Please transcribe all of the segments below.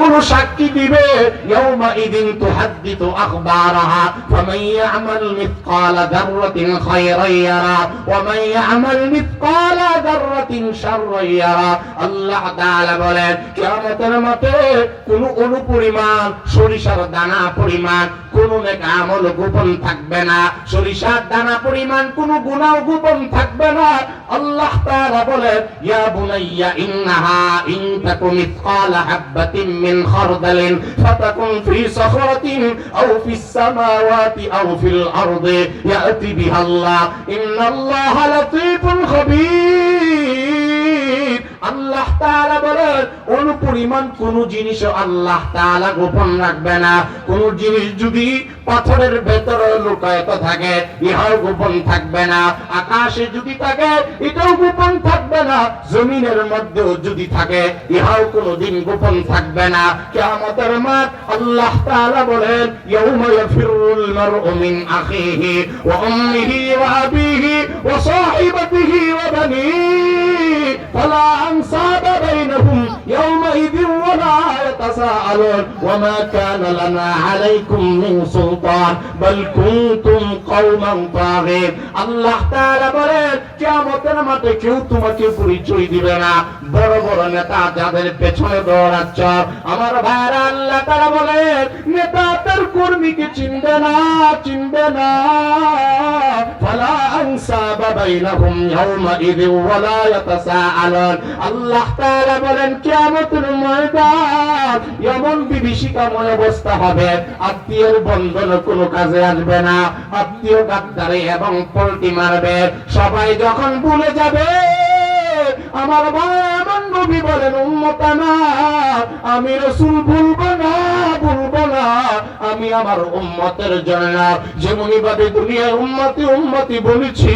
কোন সাক্ষী দিবে ইয়াউমাইদিন তুহাদ্দিতু আখবারাহা ফামান ইয়ামাল মিসকালা যাররাতিন খায়রান ইয়ারা ওয়া মান ইয়ামাল মিসকালা যাররাতিন শাররান ইয়ারা। আল্লাহ তাআলা বলেন কিয়ামতের মাঠে কোন অনুপরিমাণ সরিষার দানা পরিমাণ কোন নেক আমল গোপন থাকবে না, সরিষার দানা পরিমাণ কোন গুনাহ গোপন থাকবে না। আল্লাহ তাআলা বলেন ইয়া বুনাইয়া ইন্নাহা ইন তাকুম মিসকালা হাববাতিন মিন খারদালিন ফাতাকুন ফি সাখরাতিন আও ফিস সামাওয়াতি আও ফিল আরদি ইয়াতি বিহাল্লাহ ইন্নাল্লাহা লাতীফুন খাবীর। আল্লাহ তাআলা বলেন অনুপরিমাণ কোন জিনিস আল্লাহ তাআলা গোপন রাখবে না। কোন জিনিস যদি পাথরের ভেতরে লুকায়িত থাকে ইহাও গোপন থাকবে না, আকাশে যদি থাকে এটাও গোপন থাকবে না, জমিনের মধ্যেও যদি থাকে ইহাও কোনদিন গোপন থাকবে না। কিয়ামতের মাঠ আল্লাহ তাআলা বলেন ইয়াউমা ইয়াফিরুল মারউ মিন আখিহি ওয়া উম্মিহি ওয়া আবিহি ওয়া সাহিবাতিহি ওয়া বানিহি ফালা আনসাবা বাইনাহুম ইয়াউমাইযিন ওয়া লা ইয়াতাসাআলুন ওয়া মা কানা লানা আলাইকুম মিন সুলতান বাল কুনতুম কওমান তাগীন। আল্লাহ তাআলা বলেন কিয়ামতের মাঠে কেউ তোমাকে পরিচয় দিবে না। বড় বড় নেতা যাদের পেছনে দৌড়াচ্ছ আমার ভাইরা, আল্লাহ তাআলা বলেন নেতা তার কর্মীকে চিনবে না, চিনবে না। ফালা আনসাবা বাইনাহুম ইয়াউমাইযিন ওয়া লা ইয়াতাসাআলুন। আল্লাহ তাআলা বলেন কিয়ামতের ময়দান এমন বিভীষিকাময় অবস্থা হবে, আত্মীয়ের বন্ধন কোনো কাজে আসবে না, আত্মীয় গাদ্দারি এবং পল্টি মারবে। সবাই যখন ভুলে যাবে আমার ভাই আমার নবী বলেন উম্মত আমার আমি রাসূল ভুলবো না, ভুলবো না। আমি আমার উম্মতের জন্য যেমনি ভাবে দুনিয়ায় উম্মতি উম্মতি বলেছি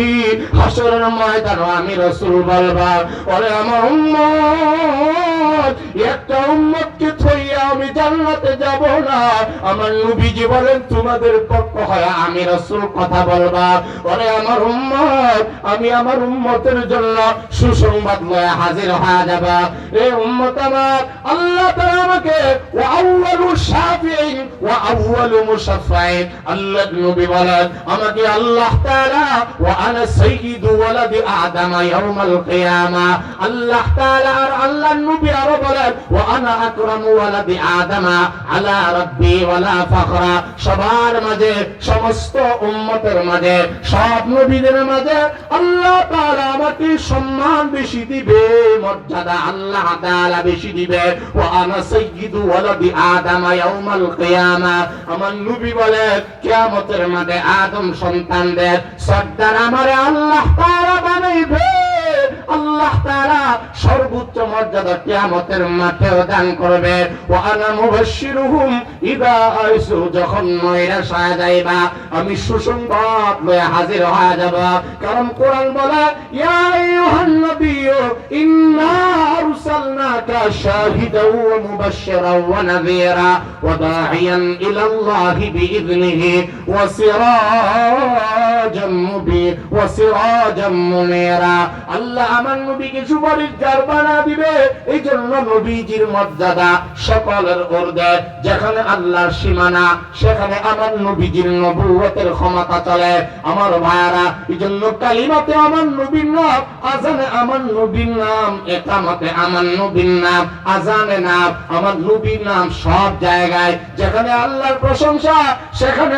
হাসরের ময়দানে আমি রাসূল বলবা ওরে আমার উম্মত একটা উম্মতকে থইয়া আমি জান্নাতে যাব না। আমার নবীজি বলেন তোমাদের পক্ষ হয় আমি রাসূল কথা বলবা ওরে আমার উম্মত আমি আমার উম্মতের জন্য সুসংবাদ লয়ে হাজির হয়ে যাবা। এ উম্মত আমার আল্লাহ তাআলা আমাকে ওয়া আউয়ালু শাফিঈন ওয়া আউয়ালু মুশাফফাঈন আল্লাহ নবী বলেন আমাকে আল্লাহ তাআলা ওয়া আনা সাইয়্যিদু ওয়ালাদি আদম ইয়াউমাল কিয়ামা। আল্লাহ তাআলা আর আল্লাহ নবী আরো বলেন ওয়া আনা আকরামু ওয়ালাদি আদম আলা রাব্বি ওয়ালা ফাখরা। সবার মাঝে সমস্ত উম্মতের মাঝে সব নবীদের মাঝে আল্লাহ তাআলা আমাকে সম্মান বেশি দিবে, মর্যাদা আল্লাহ তাআলা বেশি দিবে। ওয়া আনা সাইয়্যিদু ওয়ালাদি আদম ইয়াউমাল কিয়ামা। আমার নবী বলে কিয়ামতের মাঠে আদম সন্তানদের সর্দার আমারে আল্লাহ তাআলা বানাইবে। আল্লাহ তাআলা সর্বোচ্চ মর্যাদা কিয়ামতের মাঠেও দান করবে। ওয়া আনা মুবাশশিরুহুম ইযা আইসু যখন নয়রাশ হয়ে যাইবা আমি সুসংবাদ লয়ে হাজির হয়ে যাব। কারণ কোরআন বলে ইয়া আইয়ুহান নাবিয়্যু ইন্না আরসালনাকা শাহিদাও ওয়া মুবাশশিরাও ওয়া নাযীরা ওয়া দাঈয়ান ইলাল্লাহি বিইذনিহি ওয়া সিরাজাম মুবিন ওয়া সিরাজাম মুনীরা। আল্লাহ আমার নবীকে সুপারিশগার বানিয়ে দিবে। এই জন্য নবীজির মর্যাদা সকলের ঊর্ধ্বে। যেখানে আল্লাহর সীমানা সেখানে আমার নবীজির নবুয়তের ক্ষমতা চলে। আমার ভাইয়ারা এই জন্য কালিমাতে আমার নবীর নাম, আজানে আমার নবীর নাম, ইকামতে আমার নবীর নাম, আজানে নাম আমার নবীর নাম। সব জায়গায় যেখানে আল্লাহর প্রশংসা সেখানে